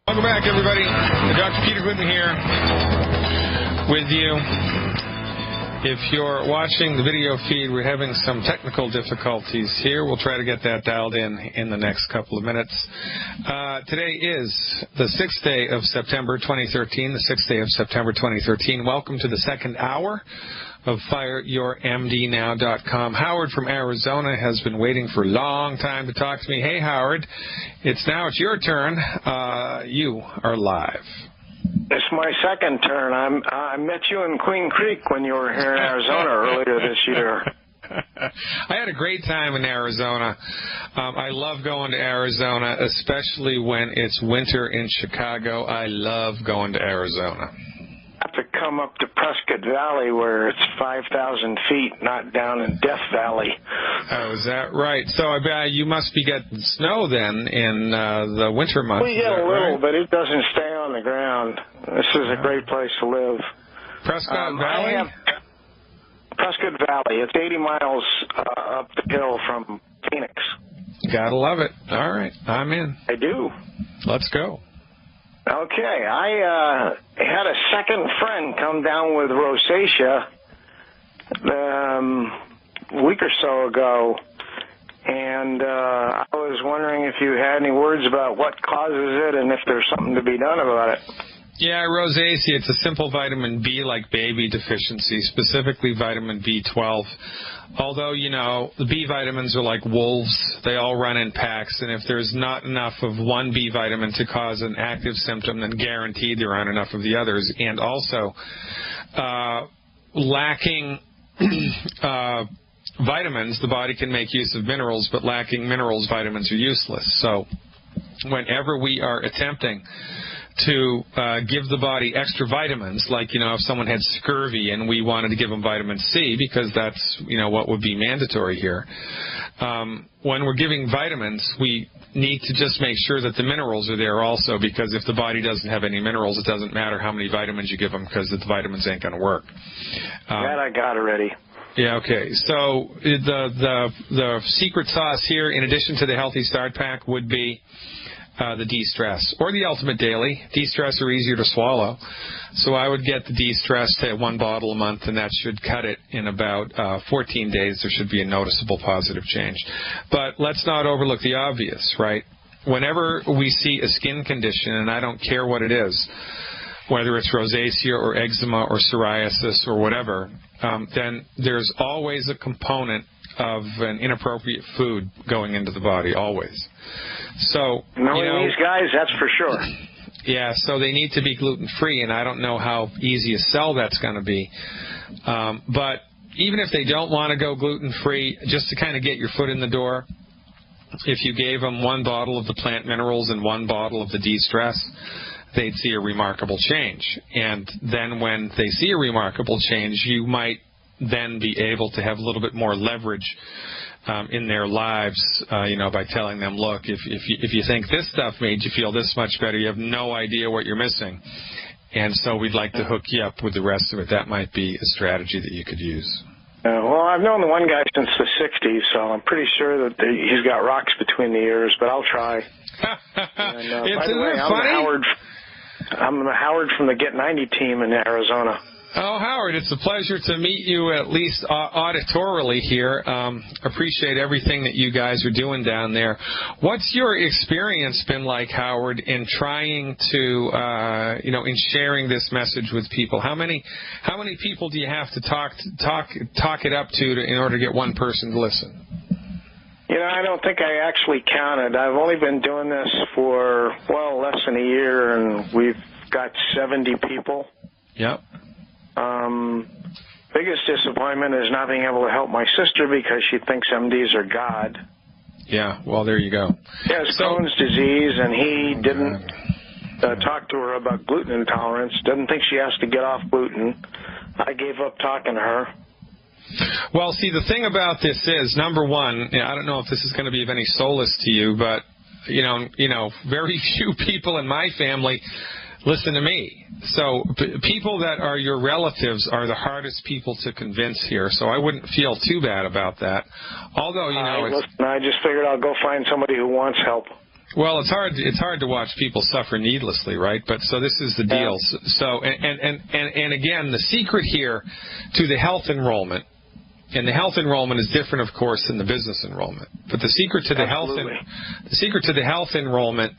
Welcome back, everybody. Dr. Peter Glidden here with you. If you're watching the video feed, we're having some technical difficulties here. We'll try to get that dialed in the next couple of minutes. Today is the 6th day of September 2013, the 6th day of September 2013. Welcome to the second hour of FireYourMDNow.com. Howard from Arizona has been waiting for a long time to talk to me. Hey, Howard, it's your turn. You are live. It's my second turn. I met you in Queen Creek when you were here in Arizona earlier this year. I had a great time in Arizona. I love going to Arizona, especially when it's winter in Chicago. I love going to Arizona. I have to come up to Prescott Valley where it's 5,000 feet, not down in Death Valley. Oh, is that right? So I bet you must be getting snow then in the winter months. We get a little, but it doesn't stay on the ground. This is a great place to live. Prescott Valley? Prescott Valley. It's 80 miles up the hill from Phoenix. Gotta love it. All right, I'm in. I do. Let's go. Okay, I had a second friend come down with rosacea a week or so ago, and I was wondering if you had any words about what causes it and if there's something to be done about it. Yeah, rosacea, it's a simple vitamin B like baby deficiency, specifically vitamin B12. Although, you know, the B vitamins are like wolves. They all run in packs, and if there's not enough of one B vitamin to cause an active symptom, then guaranteed there aren't enough of the others. And also, lacking vitamins, the body can make use of minerals, but lacking minerals, vitamins are useless. So whenever we are attempting to give the body extra vitamins, like, you know, if someone had scurvy and we wanted to give them vitamin C, because that's, you know, what would be mandatory here. When we're giving vitamins, we need to just make sure that the minerals are there also, because if the body doesn't have any minerals, it doesn't matter how many vitamins you give them, because the vitamins ain't going to work. That I got already. Yeah, okay. So the secret sauce here, in addition to the Healthy Start Pack, would be the de-stress, or the Ultimate Daily. De-stress are easier to swallow, so I would get the de-stress to 1 bottle a month, and that should cut it in about 14 days. There should be a noticeable positive change. But let's not overlook the obvious, right? Whenever we see a skin condition, and I don't care what it is, whether it's rosacea or eczema or psoriasis or whatever, then there's always a component of an inappropriate food going into the body, always. So, knowing these guys, that's for sure. Yeah, so they need to be gluten-free, and I don't know how easy a sell that's going to be. But even if they don't want to go gluten-free, just to kind of get your foot in the door, if you gave them 1 bottle of the plant minerals and 1 bottle of the de-stress, they'd see a remarkable change. And then when they see a remarkable change, you might then be able to have a little bit more leverage in their lives, you know, by telling them, look, if you think this stuff made you feel this much better, you have no idea what you're missing. And so we'd like to hook you up with the rest of it. That might be a strategy that you could use. Well, I've known the one guy since the 60s, so I'm pretty sure that he's got rocks between the ears, but I'll try. And, by the way, I'm Howard from the Get 90 team in Arizona. Oh, Howard, it's a pleasure to meet you, at least auditorily here. Appreciate everything that you guys are doing down there. What's your experience been like, Howard, in trying to, you know, in sharing this message with people? How many people do you have to talk it up to in order to get one person to listen? You know, I don't think I actually counted. I've only been doing this for, well, less than a year, and we've got 70 people. Yep. Biggest disappointment is not being able to help my sister because she thinks MDs are God. Yeah, well, there you go. She has Crohn's disease, and he didn't talk to her about gluten intolerance. Doesn't think she has to get off gluten. I gave up talking to her. Well, see, the thing about this is, number one, I don't know if this is going to be of any solace to you, but, you know, very few people in my family listen to me. So people that are your relatives are the hardest people to convince here, so I wouldn't feel too bad about that. Although, you know, listen, I just figured I'll go find somebody who wants help. Well, it's hard to watch people suffer needlessly, right? But so this is the deal. So and again, the secret here to the health enrollment, and the health enrollment is different, of course, than the business enrollment. But the secret to the health enrollment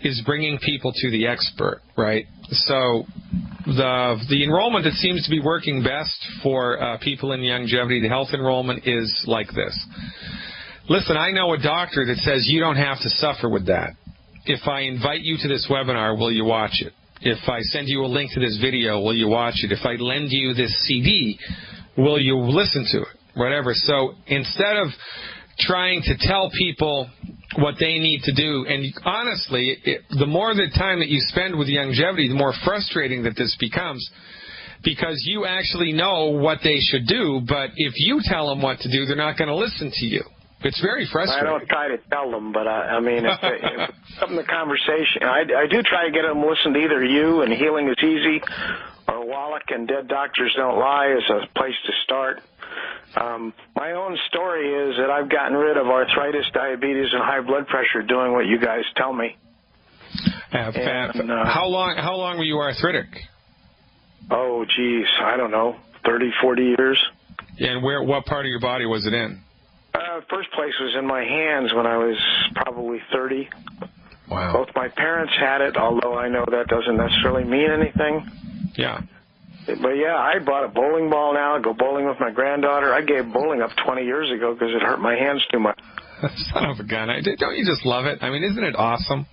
is bringing people to the expert, right? So the enrollment that seems to be working best for people in longevity, the health enrollment is like this. Listen, I know a doctor that says you don't have to suffer with that. If I invite you to this webinar, will you watch it? If I send you a link to this video, will you watch it? If I lend you this CD, will you listen to it? Whatever. So instead of trying to tell people what they need to do, and honestly, the more the time that you spend with longevity, the more frustrating that this becomes, because you actually know what they should do, but if you tell them what to do, they're not going to listen to you. It's very frustrating. I don't try to tell them, but I mean, if something the conversation, I do try to get them to listen to either you and Healing is Easy, or Wallach and Dead Doctors Don't Lie as a place to start. My own story is that I've gotten rid of arthritis, diabetes, and high blood pressure doing what you guys tell me. How long were you arthritic? Oh, geez, I don't know, 30, 40 years. And what part of your body was it in? First place was in my hands when I was probably 30. Wow. Both my parents had it, although I know that doesn't necessarily mean anything. Yeah. But, yeah, I bought a bowling ball now, go bowling with my granddaughter. I gave bowling up 20 years ago because it hurt my hands too much. Son of a gun. Don't you just love it? I mean, isn't it awesome?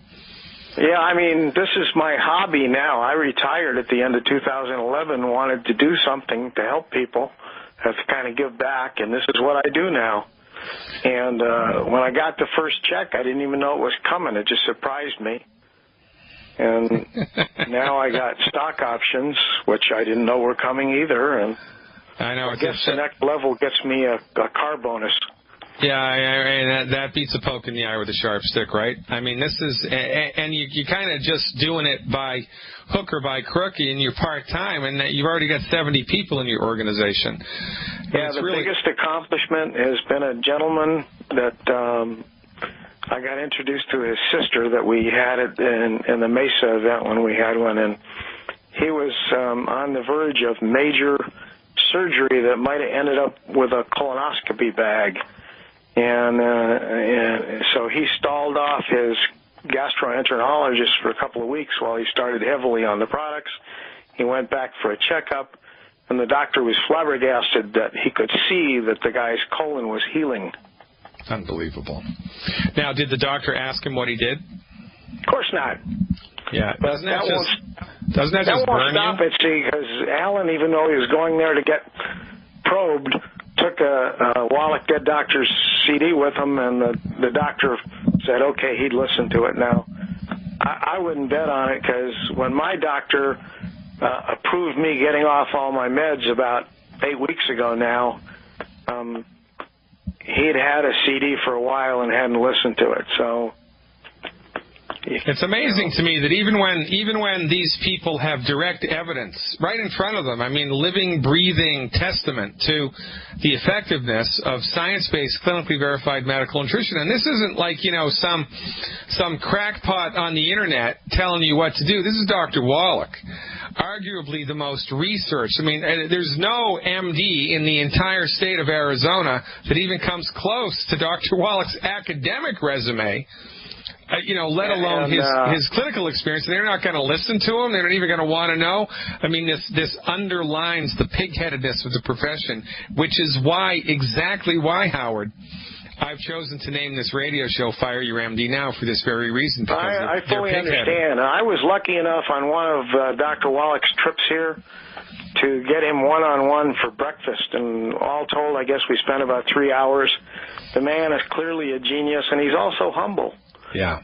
Yeah, I mean, this is my hobby now. I retired at the end of 2011, wanted to do something to help people, have to kind of give back, and this is what I do now. And when I got the first check, I didn't even know it was coming. It just surprised me. And now I got stock options, which I didn't know were coming either. And I know. I guess the next level gets me a car bonus. Yeah, and that beats a poke in the eye with a sharp stick, right? I mean, this is, and you kind of just doing it by hook or by crook, and you're part-time, and you've already got 70 people in your organization. Yeah, the biggest accomplishment has been a gentleman that I got introduced to his sister that we had in the Mesa event when we had one, and he was on the verge of major surgery that might have ended up with a colonoscopy bag. And so he stalled off his gastroenterologist for a couple of weeks while he started heavily on the products. He went back for a checkup, and the doctor was flabbergasted that he could see that the guy's colon was healing. Unbelievable. Now, did the doctor ask him what he did? Of course not. Yeah, doesn't that just won't stop you? it, see, because Alan, even though he was going there to get probed, took a Wallach Dead Doctors CD with him, and the doctor said, okay, he'd listen to it. Now, I wouldn't bet on it, because when my doctor approved me getting off all my meds about 8 weeks ago now, he'd had a CD for a while and hadn't listened to it. So it's amazing to me that even when these people have direct evidence right in front of them, I mean, living, breathing testament to the effectiveness of science-based, clinically verified medical nutrition, and this isn't like, some crackpot on the internet telling you what to do. This is Dr. Wallach, arguably the most researched. I mean, there's no MD in the entire state of Arizona that even comes close to Dr. Wallach's academic resume. Let alone his clinical experience. They're not going to listen to him. They're not even going to want to know. I mean, this underlines the pig-headedness of the profession, which is exactly why, Howard, I've chosen to name this radio show Fire Your MD Now for this very reason. I fully understand. I was lucky enough on one of Dr. Wallach's trips here to get him one-on-one for breakfast, and all told, I guess we spent about 3 hours. The man is clearly a genius, and he's also humble. Yeah.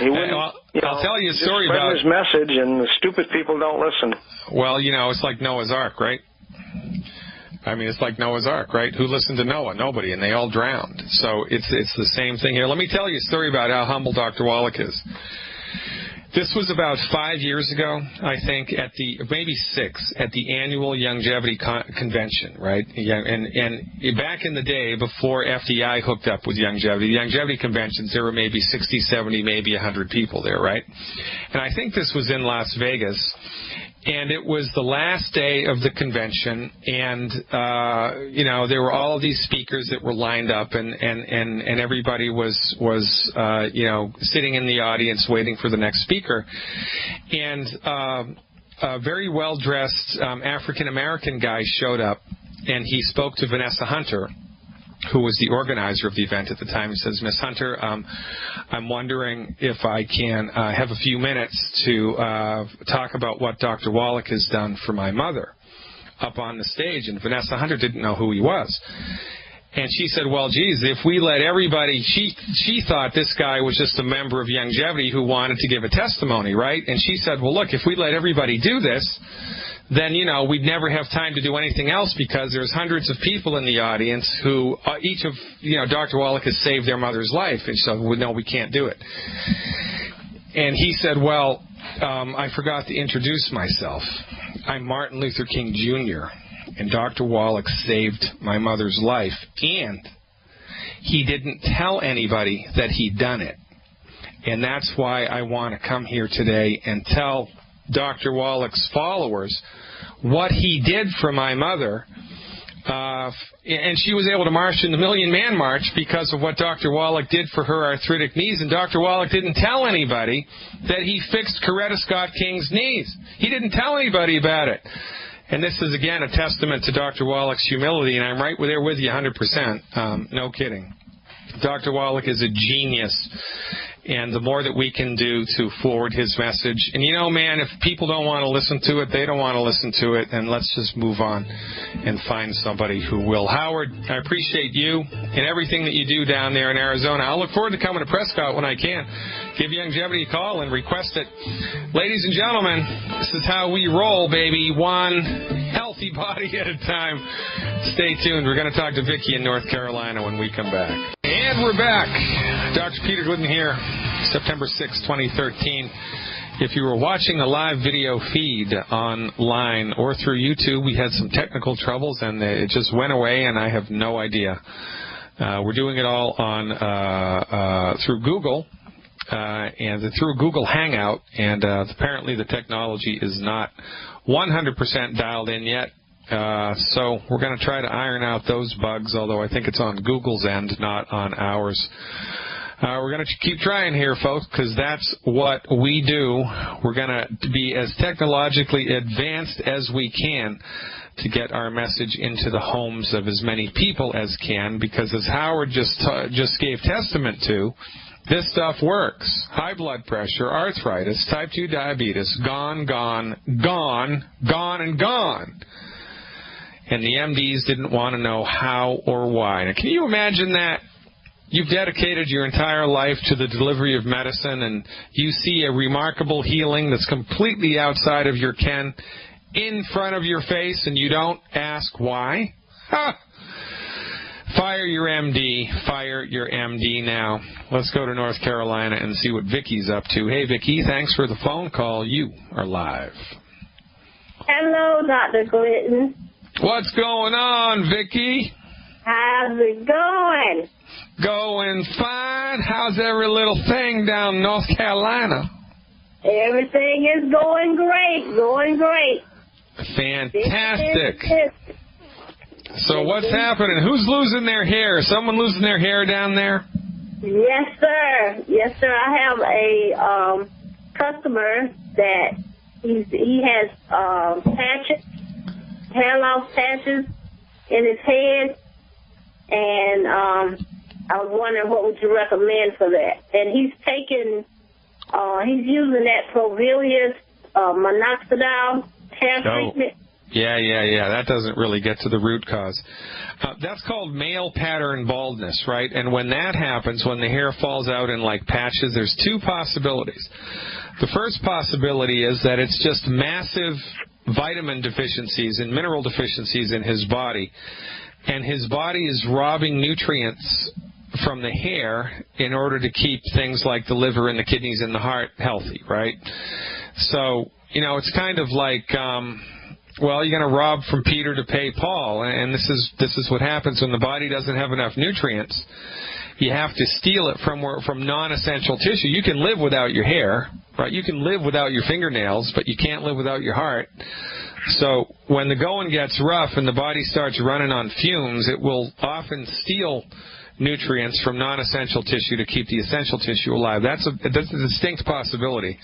He wouldn't, I'll tell you a story about his message, and the stupid people don't listen. Well, it's like Noah's Ark, right? I mean, it's like Noah's Ark, right? Who listened to Noah? Nobody, and they all drowned. So it's the same thing here. Let me tell you a story about how humble Dr. Wallach is. This was about 5 years ago, I think, maybe 6, at the annual Longevity Convention, right? And back in the day, before FDI hooked up with Longevity conventions, there were maybe 60, 70, maybe 100 people there, right? And I think this was in Las Vegas. And it was the last day of the convention, and there were all of these speakers that were lined up, and everybody was sitting in the audience waiting for the next speaker. And a very well dressed African American guy showed up, and he spoke to Vanessa Hunter, who was the organizer of the event at the time. He says, "Miss Hunter, I'm wondering if I can have a few minutes to talk about what Dr. Wallach has done for my mother," up on the stage. And Vanessa Hunter didn't know who he was. And she said, "Well, geez, if we let everybody," she thought this guy was just a member of Longevity who wanted to give a testimony, right? And she said, "Well, look, if we let everybody do this, then, we'd never have time to do anything else, because there's hundreds of people in the audience who each of, Dr. Wallach has saved their mother's life." And so, "No, we can't do it." And he said, "Well, I forgot to introduce myself. I'm Martin Luther King Jr., and Dr. Wallach saved my mother's life, and he didn't tell anybody that he'd done it. And that's why I want to come here today and tell Dr. Wallach's followers what he did for my mother." And she was able to march in the Million Man March because of what Dr. Wallach did for her arthritic knees. And Dr. Wallach didn't tell anybody that he fixed Coretta Scott King's knees. He didn't tell anybody about it. And this is, again, a testament to Dr. Wallach's humility, and I'm right there with you 100%. No kidding. Dr. Wallach is a genius. And the more that we can do to forward his message. And, man, if people don't want to listen to it, they don't want to listen to it. And let's just move on and find somebody who will. Howard, I appreciate you and everything that you do down there in Arizona. I'll look forward to coming to Prescott when I can. Give Longevity a call and request it. Ladies and gentlemen, this is how we roll, baby. One healthy body at a time. Stay tuned. We're going to talk to Vicki in North Carolina when we come back. And we're back. Dr. Peter Glidden here, September 6, 2013. If you were watching a live video feed online or through YouTube, we had some technical troubles and it just went away, and I have no idea. We're doing it all on through Google and through Google Hangout, and apparently the technology is not 100% dialed in yet. So we're going to try to iron out those bugs, although I think it's on Google's end, not on ours. We're going to keep trying here, folks, because that's what we do. We're going to be as technologically advanced as we can to get our message into the homes of as many people as can, because as Howard just gave testament to, this stuff works. High blood pressure, arthritis, type 2 diabetes, gone, gone, gone, gone, and gone. And the MDs didn't want to know how or why. Now, can you imagine that? You've dedicated your entire life to the delivery of medicine, and you see a remarkable healing that's completely outside of your ken in front of your face, and you don't ask why? Ha! Fire your MD. Fire your MD now. Let's go to North Carolina and see what Vicki's up to. Hey, Vicki, thanks for the phone call. You are live. Hello, Dr. Glidden. What's going on, Vicki? How's it going? Going fine. How's every little thing down in North Carolina? Everything is going great. Going great. Fantastic. So what's happening? Who's losing their hair? Someone losing their hair down there? Yes, sir. Yes, sir. I have a customer that he has patches, hair loss patches in his head, and I was wondering what would you recommend for that. And he's he's using that Provilius minoxidil hair treatment. Yeah. That doesn't really get to the root cause. That's called male pattern baldness, right? And when that happens, when the hair falls out in like patches, there's two possibilities. The first possibility is that it's just massive vitamin deficiencies and mineral deficiencies in his body, and his body is robbing nutrients from the hair in order to keep things like the liver and the kidneys and the heart healthy, right? So, it's kind of like, well, you're going to rob from Peter to pay Paul, and this is what happens when the body doesn't have enough nutrients. You have to steal it from non-essential tissue. You can live without your hair, right? You can live without your fingernails, but you can't live without your heart. So when the going gets rough and the body starts running on fumes, it will often steal nutrients from non-essential tissue to keep the essential tissue alive. That's a distinct possibility.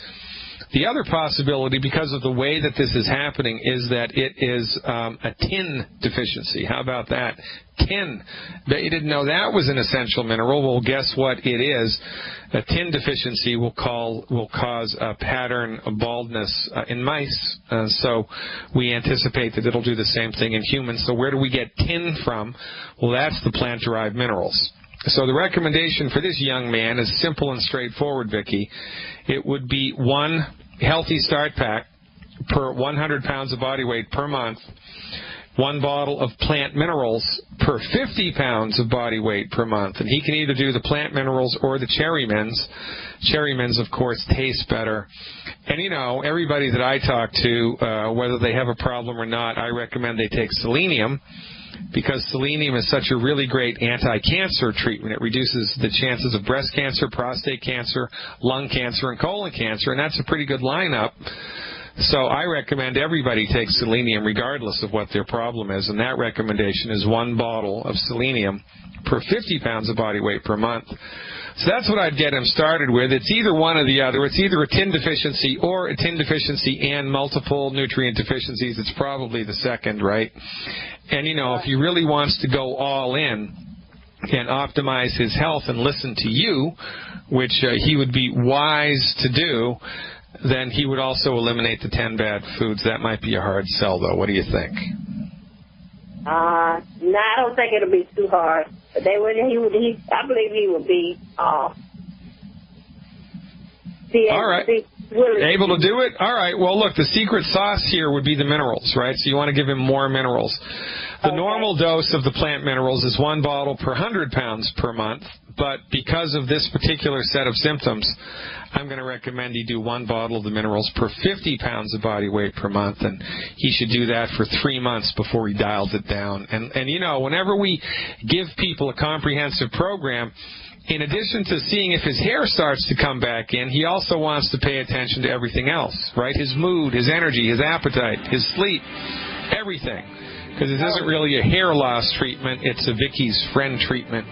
The other possibility, because of the way that this is happening, is that it is a tin deficiency. How about that? Tin. Bet you didn't know that was an essential mineral. Well, guess what it is? A tin deficiency will cause a pattern of baldness in mice. So we anticipate that it'll do the same thing in humans. So where do we get tin from? Well, that's the plant-derived minerals. So the recommendation for this young man is simple and straightforward, Vicki. It would be one healthy start pack per 100 pounds of body weight per month, one bottle of plant minerals per 50 pounds of body weight per month. And he can either do the plant minerals or the cherry mints. Cherry mints, of course, taste better. And, everybody that I talk to, whether they have a problem or not, I recommend they take selenium, because selenium is such a really great anti-cancer treatment. It reduces the chances of breast cancer, prostate cancer, lung cancer, and colon cancer, and that's a pretty good lineup. So I recommend everybody take selenium regardless of what their problem is, and that recommendation is one bottle of selenium per 50 pounds of body weight per month. So that's what I'd get him started with. It's either one or the other. It's either a tin deficiency or a tin deficiency and multiple nutrient deficiencies. It's probably the second, right? And, if he really wants to go all in and optimize his health and listen to you, which he would be wise to do, then he would also eliminate the 10 bad foods. That might be a hard sell, though. What do you think? No, I don't think it'll be too hard. But I believe he would be, all right. Able to do it? All right. Well, look, the secret sauce here would be the minerals, right? So you want to give him more minerals. The normal dose of the plant minerals is one bottle per 100 pounds per month. But because of this particular set of symptoms, I'm going to recommend he do one bottle of the minerals per 50 pounds of body weight per month, and he should do that for 3 months before he dials it down. And whenever we give people a comprehensive program, in addition to seeing if his hair starts to come back in, he also wants to pay attention to everything else, right? His mood, his energy, his appetite, his sleep, everything. Because it isn't really a hair loss treatment, it's a Vicky's friend treatment.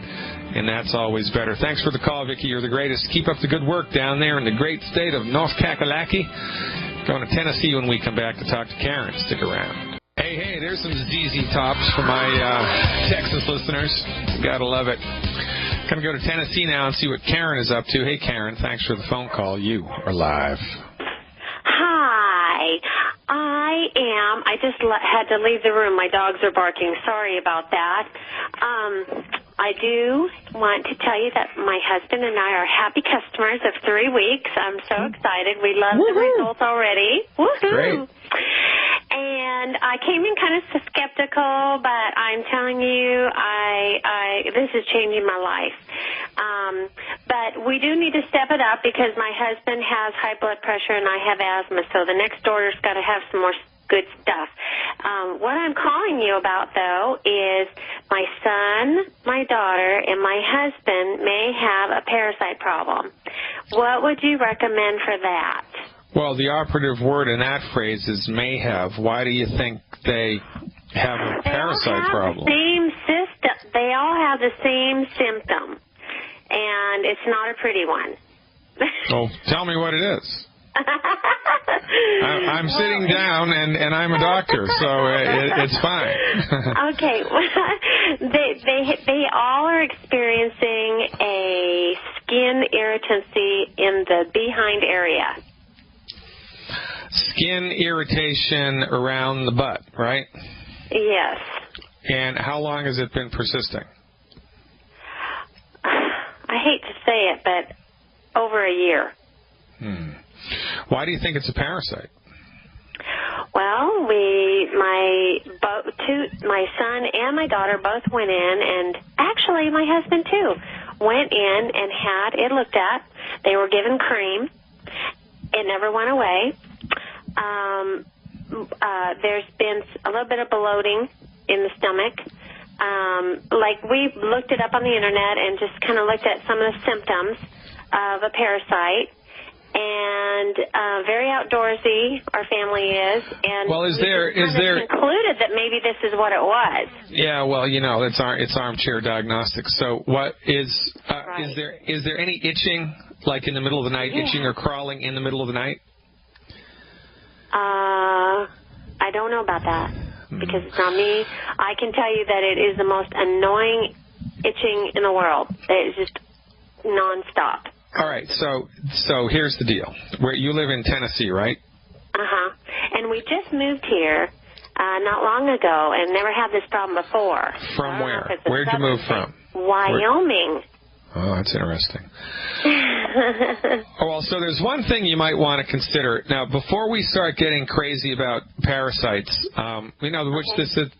And that's always better. Thanks for the call, Vicki. You're the greatest. Keep up the good work down there in the great state of North Kakalaki. Going to Tennessee when we come back to talk to Karen. Stick around. Hey, there's some ZZ Tops for my Texas listeners. Gotta love it. Gonna go to Tennessee now and see what Karen is up to. Hey, Karen, thanks for the phone call. You are live. Hi. I just had to leave the room. My dogs are barking. Sorry about that. I do want to tell you that my husband and I are happy customers of 3 weeks. I'm so excited. We love the results already. Woohoo! Great. And I came in kind of skeptical, but I'm telling you, this is changing my life. But we do need to step it up because my husband has high blood pressure and I have asthma, so the next order's got to have some more good stuff. What I'm calling you about, though, is my son, my daughter, and my husband may have a parasite problem. What would you recommend for that? Well, the operative word in that phrase is may have. Why do you think they have a parasite problem? They all have the same symptom, and it's not a pretty one. Oh, tell me what it is. I'm sitting down, and I'm a doctor, so it's fine. Okay. They all are experiencing a skin irritancy in the behind area. Skin irritation around the butt, right? Yes. And how long has it been persisting? I hate to say it, but over a year. Why do you think it's a parasite? Well, my son and my daughter both went in, and actually my husband too. went in and had it looked at. They were given cream. It never went away. There's been a little bit of bloating in the stomach. Like we looked it up on the internet and just kind of looked at some of the symptoms of a parasite. And very outdoorsy, our family is. And well, is there concluded that maybe this is what it was? Yeah, well, it's armchair diagnostics. So, what is right. is there any itching, like in the middle of the night, itching or crawling in the middle of the night? I don't know about that because it's not me. I can tell you that it is the most annoying itching in the world. It's just nonstop. All right, so here's the deal. Where you live in Tennessee, right? Uh-huh. And we just moved here not long ago and never had this problem before. From where? Where'd you move from? Wyoming. Oh, that's interesting. Oh, well, so there's one thing you might want to consider. Now, before we start getting crazy about parasites,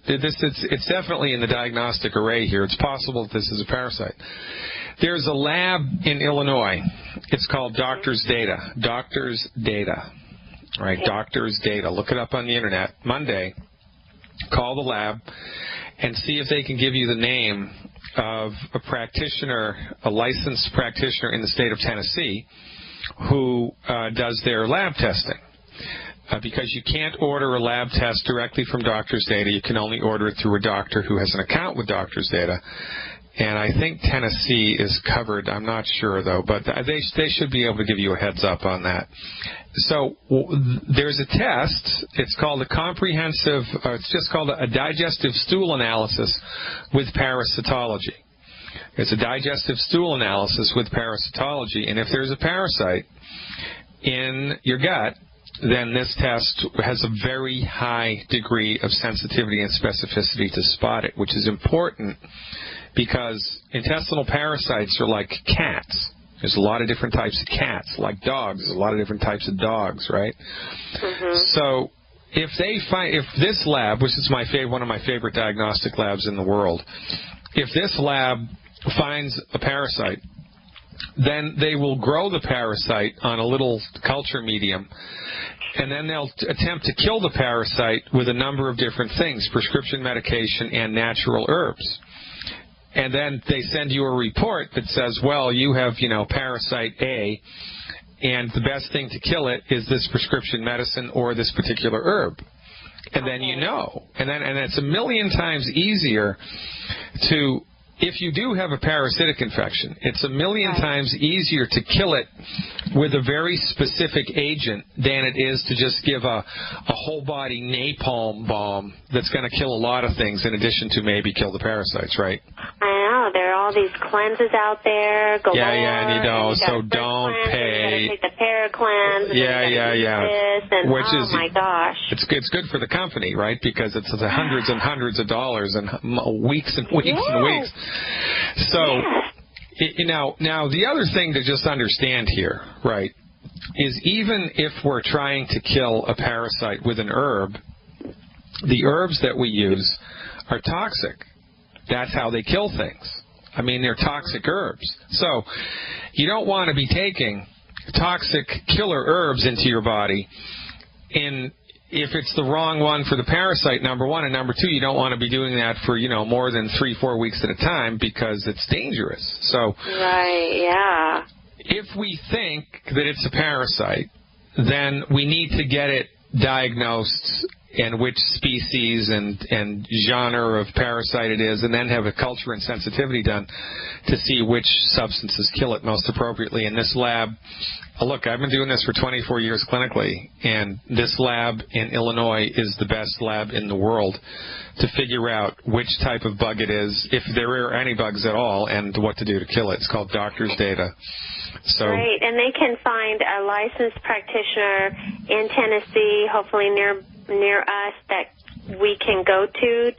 it's definitely in the diagnostic array here. It's possible that this is a parasite. There's a lab in Illinois. It's called Doctor's Data. Doctor's Data. Right, okay. Doctor's Data. Look it up on the Internet. Monday, call the lab and see if they can give you the name of a practitioner, a licensed practitioner in the state of Tennessee who does their lab testing. Because you can't order a lab test directly from Doctor's Data. You can only order it through a doctor who has an account with Doctor's Data. And I think Tennessee is covered. I'm not sure, though, but they should be able to give you a heads up on that. So there's a test. It's called a comprehensive, it's just called a digestive stool analysis with parasitology. It's a digestive stool analysis with parasitology. And if there's a parasite in your gut, then this test has a very high degree of sensitivity and specificity to spot it, which is important because intestinal parasites are like cats. There's a lot of different types of cats, like dogs. There's a lot of different types of dogs, right? Mm-hmm. So if this lab, which is one of my favorite diagnostic labs in the world, if this lab finds a parasite, then they will grow the parasite on a little culture medium, and then they'll attempt to kill the parasite with a number of different things, prescription medication and natural herbs. And then they send you a report that says, well, you have, parasite A, and the best thing to kill it is this prescription medicine or this particular herb. And then you know. And it's a million times easier to, if you do have a parasitic infection, it's a million times easier to kill it with a very specific agent than it is to just give a whole body napalm bomb that's going to kill a lot of things in addition to maybe kill the parasites, right? I know. There are all these cleanses out there. And so don't pay. You got to take the Paracleanse. Which oh my gosh. It's good for the company, right? Because it's hundreds and hundreds of dollars and weeks and weeks and weeks. So, now the other thing to just understand here, right, is even if we're trying to kill a parasite with an herb, the herbs that we use are toxic. That's how they kill things. I mean, they're toxic herbs. So, you don't want to be taking toxic killer herbs into your body if it's the wrong one for the parasite, number one, and number two, you don't want to be doing that for, more than 3-4 weeks at a time because it's dangerous. So, right, yeah. If we think that it's a parasite, then we need to get it diagnosed and which species and genre of parasite it is, and then have a culture and sensitivity done to see which substances kill it most appropriately. In this lab, look, I've been doing this for 24 years clinically, and this lab in Illinois is the best lab in the world to figure out which type of bug it is, if there are any bugs at all, and what to do to kill it. It's called Doctor's Data. So, right, and they can find a licensed practitioner in Tennessee, hopefully near us, that we can go to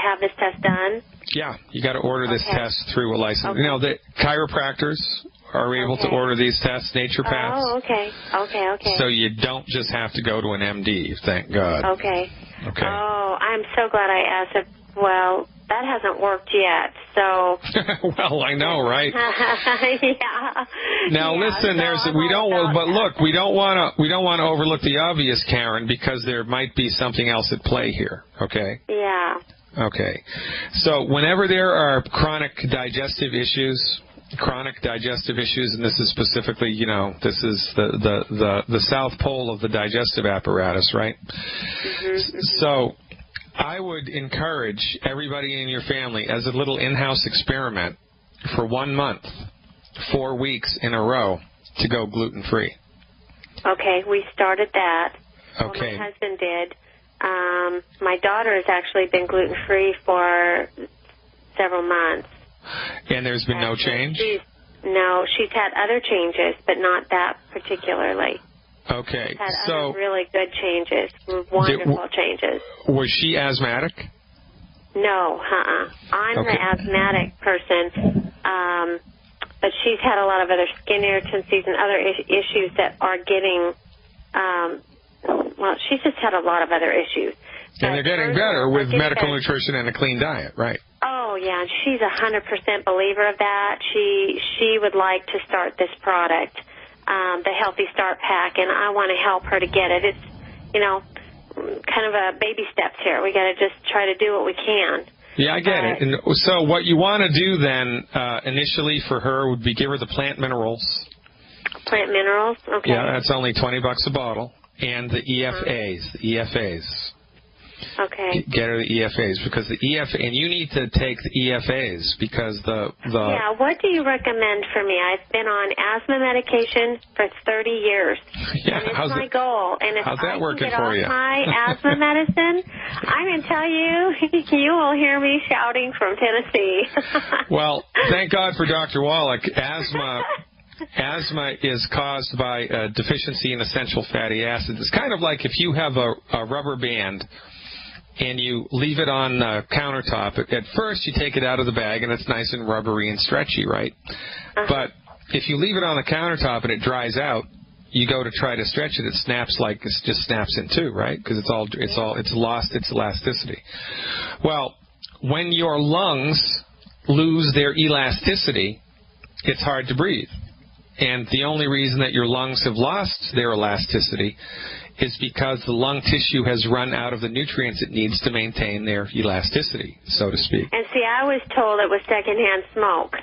have this test done. Yeah, you got to order this test through a license. Okay. The chiropractors are able to order these tests, naturopaths. Oh, okay. So you don't just have to go to an MD, thank God. Okay. Oh, I'm so glad I asked it. Well, that hasn't worked yet. So. Well, I know, right? Yeah. Now listen, we don't want to overlook the obvious, Karen, because there might be something else at play here. Okay. Yeah. Okay. So whenever there are chronic digestive issues, and this is specifically, this is the South Pole of the digestive apparatus, right? Mm-hmm. So I would encourage everybody in your family, as a little in-house experiment, for 1 month, 4 weeks in a row, to go gluten-free. Okay, we started that. Okay. Well, my husband did. My daughter has actually been gluten-free for several months. And there's been no change? No, she's had other changes, but not that particularly. Okay, She's had other really good changes, wonderful changes. Was she asthmatic? No, I'm the asthmatic person, but she's had a lot of other skin irritancies and other issues that are getting, she's just had a lot of other issues. And they're getting better with medical nutrition and a clean diet, right? Oh, yeah, and she's 100% believer of that. She would like to start this product, the Healthy Start Pack, and I want to help her to get it. It's, kind of a baby steps here. We got to just try to do what we can. Yeah, I get it. And so what you want to do then initially for her would be give her the plant minerals. Plant minerals? Okay. Yeah, that's only $20 a bottle. And the EFAs. Okay. Get her the EFAs, because the EFA, and you need to take the EFAs because the. Yeah, what do you recommend for me? I've been on asthma medication for 30 years. Yeah, and it's my goal. And if how's that I working can get for off you? my asthma medicine, I'm going to tell you, you will hear me shouting from Tennessee. Well, thank God for Dr. Wallach. Asthma is caused by a deficiency in essential fatty acids. It's kind of like if you have a rubber band and you leave it on the countertop. At first, you take it out of the bag, and it's nice and rubbery and stretchy, right? Uh-huh. But if you leave it on the countertop and it dries out, you go to try to stretch it, it snaps like it just snaps in two, right? Because it's lost its elasticity. Well, when your lungs lose their elasticity, it's hard to breathe. And the only reason that your lungs have lost their elasticity is because the lung tissue has run out of the nutrients it needs to maintain their elasticity, so to speak. And see, I was told it was secondhand smoke.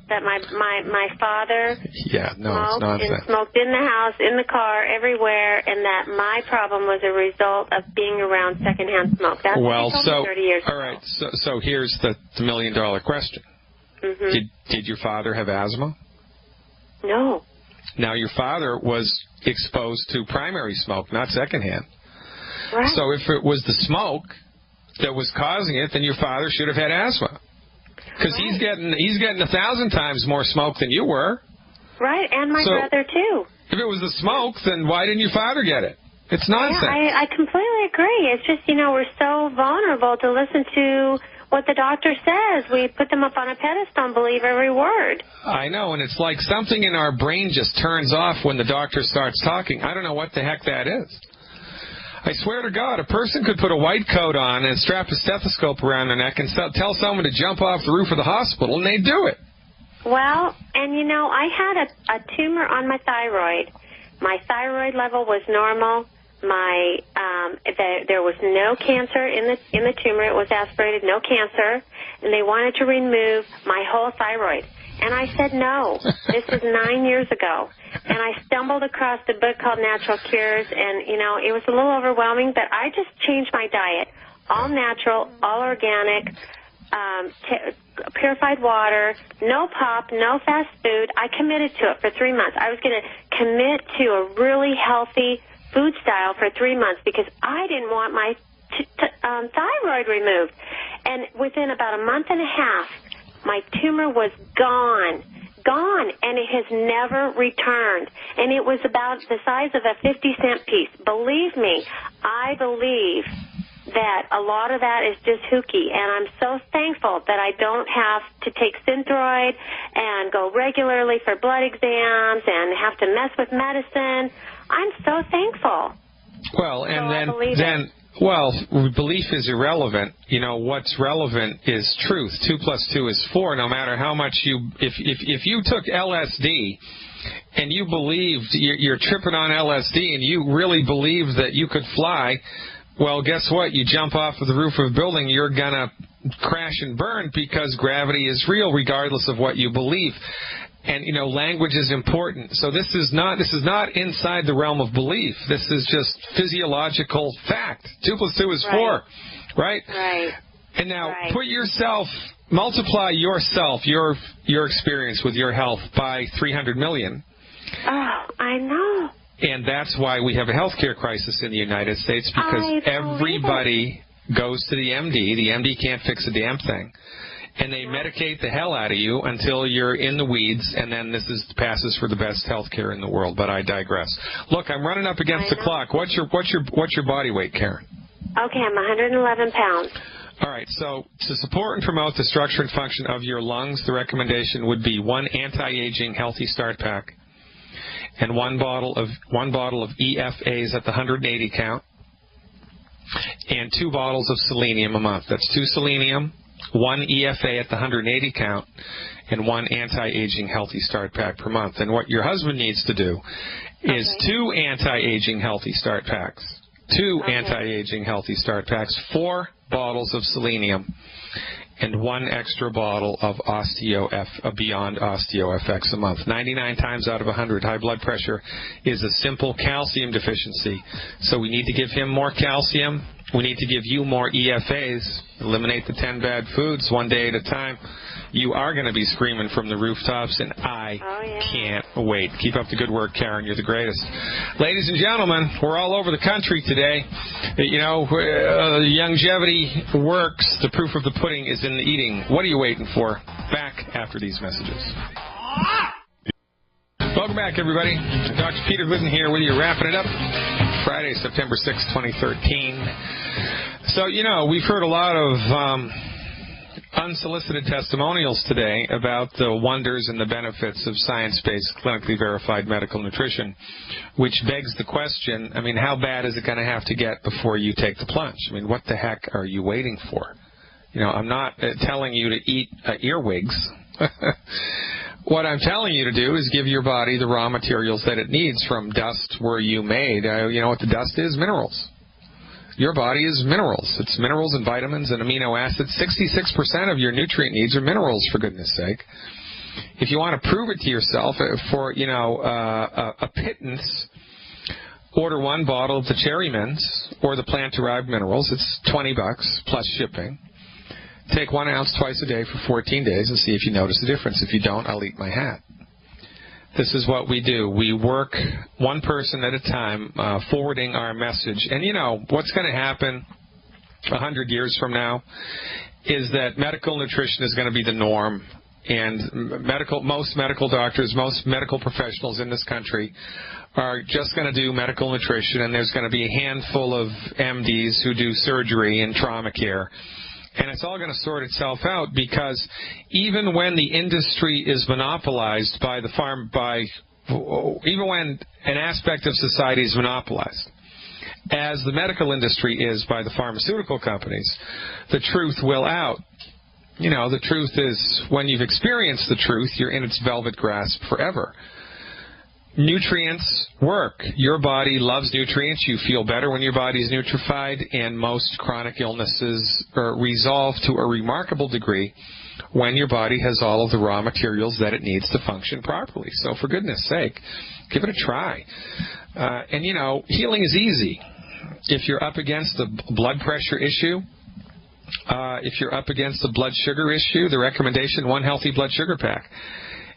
That my father smoked and smoked in the house, in the car, everywhere, and that my problem was a result of being around secondhand smoke. That's what they told me 30 years ago. All right, so here's the $1 million question. Mm-hmm. Did your father have asthma? No. Now, your father was exposed to primary smoke, not secondhand. Right. So if it was the smoke that was causing it, then your father should have had asthma. Because he's getting 1,000 times more smoke than you were. Right, and my brother, too. If it was the smoke, then why didn't your father get it? It's nonsense. Yeah, I completely agree. It's just, we're so vulnerable to listen to what the doctor says. We put them up on a pedestal and believe every word. I know, and it's like something in our brain just turns off when the doctor starts talking. I don't know what the heck that is. I swear to God, a person could put a white coat on and strap a stethoscope around their neck and tell someone to jump off the roof of the hospital, and they'd do it. Well, and I had a tumor on my thyroid. My thyroid level was normal. There was no cancer in the tumor. It was aspirated, no cancer, and they wanted to remove my whole thyroid. And I said no. This was 9 years ago. And I stumbled across a book called Natural Cures, and, it was a little overwhelming, but I just changed my diet. All natural, all organic, purified water, no pop, no fast food. I committed to it for 3 months. I was going to commit to a really healthy food style for 3 months because I didn't want my thyroid removed. And within about a month and a half, my tumor was gone, and it has never returned. And it was about the size of a 50-cent piece. Believe me, I believe that a lot of that is just hooky, and I'm so thankful that I don't have to take Synthroid and go regularly for blood exams and have to mess with medicine. I'm so thankful. Well, and then Well, belief is irrelevant. You know, what's relevant is truth. 2 + 2 is 4. No matter how much if you took LSD and you believed you're tripping on LSD and you really believe that you could fly, well, guess what? You jump off of the roof of a building, you're gonna crash and burn because gravity is real, regardless of what you believe. And, you know, language is important. So this is not inside the realm of belief. This is just physiological fact. 2 + 2 is 4, right? Right. And now multiply yourself, your experience with your health by 300 million. Oh, I know. And that's why we have a healthcare crisis in the United States, because everybody goes to the MD. The MD can't fix a damn thing. And they medicate the hell out of you until you're in the weeds, and then passes for the best health care in the world. But I digress. Look, I'm running up against the clock. What's your body weight, Karen? Okay, I'm 111 pounds. All right. So to support and promote the structure and function of your lungs, the recommendation would be 1 anti-aging healthy start pack, and one bottle of EFAs at the 180 count, and 2 bottles of selenium a month. That's 2 selenium, 1 EFA at the 180 count, and 1 anti-aging healthy start pack per month. And what your husband needs to do is 2 anti-aging healthy start packs, 2 anti-aging healthy start packs, 4 bottles of selenium, and 1 extra bottle of Beyond OsteoFX a month. 99 times out of 100, high blood pressure is a simple calcium deficiency. So we need to give him more calcium. We need to give you more EFAs. Eliminate the 10 bad foods one day at a time. You are going to be screaming from the rooftops, and I can't wait. Keep up the good work, Karen. You're the greatest. Ladies and gentlemen, we're all over the country today. You know, longevity works. The proof of the pudding is in the eating. What are you waiting for? Back after these messages. Welcome back, everybody. Dr. Peter Glidden here with you, wrapping it up. Friday, September 6, 2013. So, you know, we've heard a lot of unsolicited testimonials today about the wonders and the benefits of science-based, clinically verified medical nutrition, which begs the question, I mean, how bad is it going to have to get before you take the plunge? I mean, what the heck are you waiting for? You know, I'm not telling you to eat earwigs. What I'm telling you to do is give your body the raw materials that it needs from dust where you made. You know what the dust is? Minerals. Your body is minerals. It's minerals and vitamins and amino acids. 66% of your nutrient needs are minerals, for goodness sake. If you want to prove it to yourself for, you know, a pittance, order 1 bottle of the Cherry Mints or the plant-derived minerals. It's $20 plus shipping. Take 1 ounce twice a day for 14 days and see if you notice a difference. If you don't, I'll eat my hat. This is what we do. We work one person at a time, forwarding our message. And, you know, what's going to happen 100 years from now is that medical nutrition is going to be the norm. And most medical doctors, most medical professionals in this country are just going to do medical nutrition, and there's going to be a handful of MDs who do surgery and trauma care. And it's all going to sort itself out, because even when the industry is monopolized by the even when an aspect of society is monopolized, as the medical industry is by the pharmaceutical companies, the truth will out. You know, the truth is, when you've experienced the truth, you're in its velvet grasp forever. Nutrients work. Your body loves nutrients. You feel better when your body's nutrified, and most chronic illnesses are resolved to a remarkable degree when your body has all of the raw materials that it needs to function properly. So for goodness sake, give it a try. And, you know, healing is easy. If you're up against a blood pressure issue, if you're up against a blood sugar issue, the recommendation, 1 healthy blood sugar pack.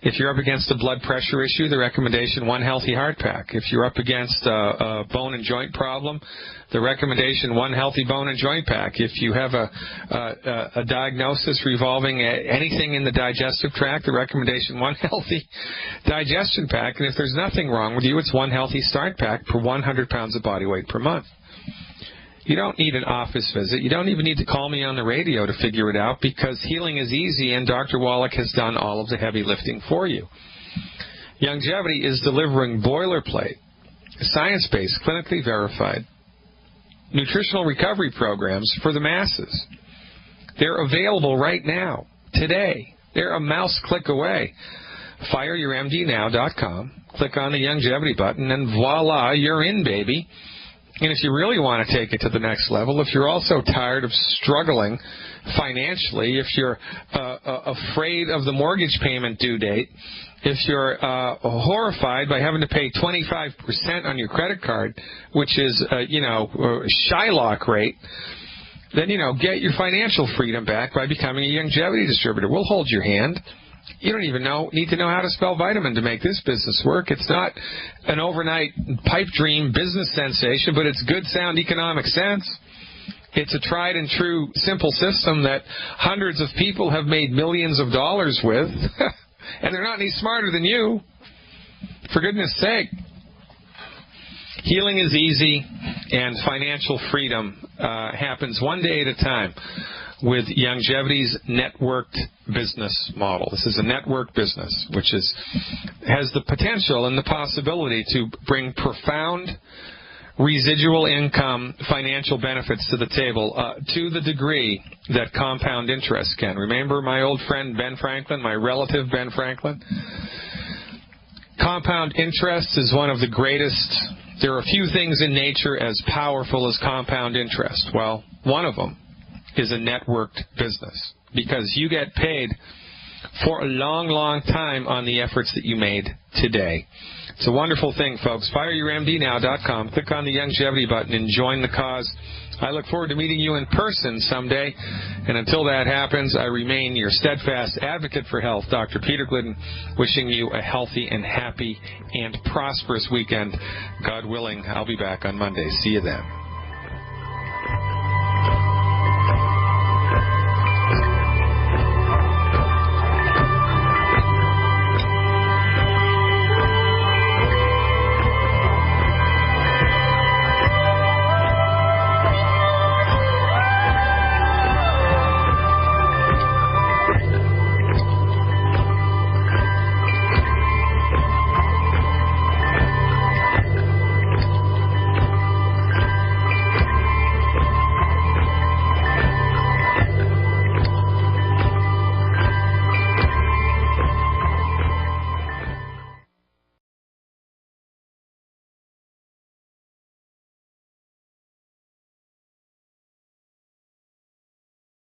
If you're up against a blood pressure issue, the recommendation, 1 healthy heart pack. If you're up against a bone and joint problem, the recommendation, 1 healthy bone and joint pack. If you have a diagnosis revolving anything in the digestive tract, the recommendation, 1 healthy digestion pack. And if there's nothing wrong with you, it's 1 healthy start pack per 100 pounds of body weight per month. You don't need an office visit. You don't even need to call me on the radio to figure it out, because healing is easy, and Dr. Wallach has done all of the heavy lifting for you. Longevity is delivering boilerplate, science-based, clinically verified nutritional recovery programs for the masses. They're available right now, today. They're a mouse click away. FireYourMDNow.com. Click on the longevity button, and voila, you're in, baby. And if you really want to take it to the next level, if you're also tired of struggling financially, if you're afraid of the mortgage payment due date, if you're horrified by having to pay 25% on your credit card, which is, Shylock rate, then, get your financial freedom back by becoming a longevity distributor. We'll hold your hand. You don't even need to know how to spell vitamin to make this business work. It's not an overnight pipe dream business sensation, but it's good, sound economic sense. It's a tried and true simple system that hundreds of people have made millions of dollars with, and they're not any smarter than you. For goodness sake. Healing is easy, and financial freedom happens one day at a time with Longevity's networked business model. This is a network business, which has the potential and the possibility to bring profound residual income financial benefits to the table to the degree that compound interest can. Remember my old friend Ben Franklin, my relative Ben Franklin? Compound interest is one of the greatest. There are a few things in nature as powerful as compound interest. Well, one of them is a networked business, because you get paid for a long, long time on the efforts that you made today. It's a wonderful thing, folks. FireYourMDNow.com. Click on the longevity button and join the cause. I look forward to meeting you in person someday. And until that happens, I remain your steadfast advocate for health, Dr. Peter Glidden, wishing you a healthy and happy and prosperous weekend. God willing, I'll be back on Monday. See you then.